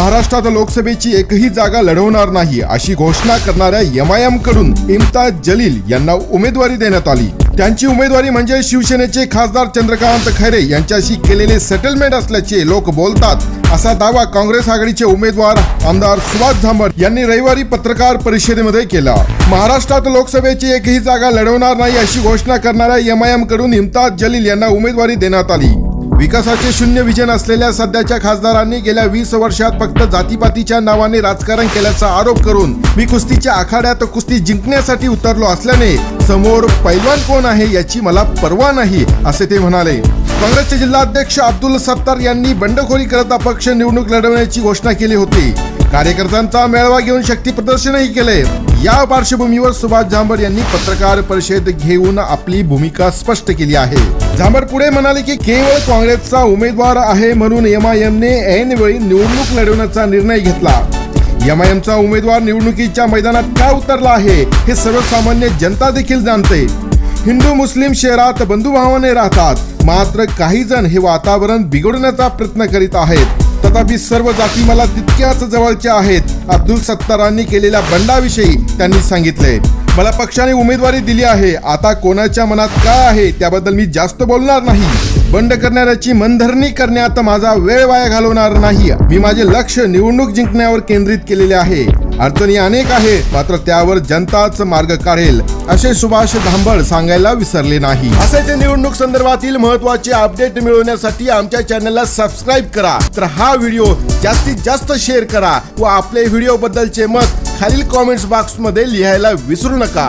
महाराष्ट्रात लोकसभेची एकही जागा लढवणार नाही अशी घोषणा करणाऱ्या एमआयएम कडून इम्तियाज जलील यांना उमेदवारी देण्यात आली। त्यांची उमेदवारी म्हणजे शिवसेनेचे खासदार चंद्रकांत खैरे यांच्याशी केलेले सेटलमेंट असल्याचे लोक बोलतात, असा दावा काँग्रेस आघाडीचे उमेदवार आमदार सुभाष झांबड यांनी रविवारी पत्रकार परिषदेमध्ये केला। महाराष्ट्रात लोकसभेची एकही जागा लढवणार नाही अशी घोषणा करणाऱ्या एमआयएम कडून इम्तियाज जलील यांना उमेदवारी देण्यात आली। विकासाचे शून्य विजन असलेल्या सध्याच्या खासदारांनी गेल्या 20 वर्षात फक्त जातीपातीच्या नावाने राजकारण केल्याचा आरोप करून मी कुस्तीच्या आखाड्यात कुस्ती जिंकण्यासाठी उतरलो असल्याने समोर पैलवान कोण आहे याची मला पर्वा नाही, असे ते म्हणाले। काँग्रेसचे जिल्हाध्यक्ष अब्दुल सत्तार यांनी बंडखोरी करत अपक्ष निवडणूक लढवण्याची घोषणा केली होती। कार्यकर्त्यांचा मेळावा घेऊन शक्ती प्रदर्शनही केले। या पार्श्वभूमीवर सुभाष झांबड यांनी पत्रकार परिषद घेऊन आपली भूमिका स्पष्ट केली आहे। झांबड पुढे म्हणाले की केवळ काँग्रेसचा उमेदवार आहे म्हणून एमआयएमने ऐनवेळी निवडणूक लढवण्याचा निर्णय घेतला। एमआयएमचा उमेदवार निवडणुकीच्या मैदानात का उतरला आहे हे सर्वसामान्य जनता देखील जाणते। हिंदू मुस्लिम शहरात बंधुभावाने राहतात, मात्र काही जण हे वातावरण बिघडवण्याचा प्रयत्न करीत आहेत। तथापि सर्व जाती मला तितक्याच जवळच्या आहेत, अब्दुल सत्तारांनी केलेल्या बंडाविषयी त्यांनी सांगितले। मला पक्षाने उमेदवारी दिली आहे, आता कोणाच्या मनात काय आहे त्याबद्दल मी जास्त बोलणार नाही। बंड करणाऱ्याची मनधरणी करण्यात माझा वेळ वाया घालवणार नाही। मी माझे लक्ष निवडणूक जिंकण्यावर केंद्रित केलेले आहे। अडचणी अनेक आहे, मात्र त्यावर जनताच मार्ग काढेल, असे सुभाष झांबड सांगायला विसरले नाही। असेच निवडणूक संदर्भातील महत्त्वाचे अपडेट मिळवण्यासाठी आमच्या चॅनलला सबस्क्राइब करा, तर हा व्हिडिओ जास्तीत जास्त शेअर करा व आपले व्हिडिओ बद्दलचे मत खालील कमेंट्स बॉक्स मध्ये लिहायला विसरू नका।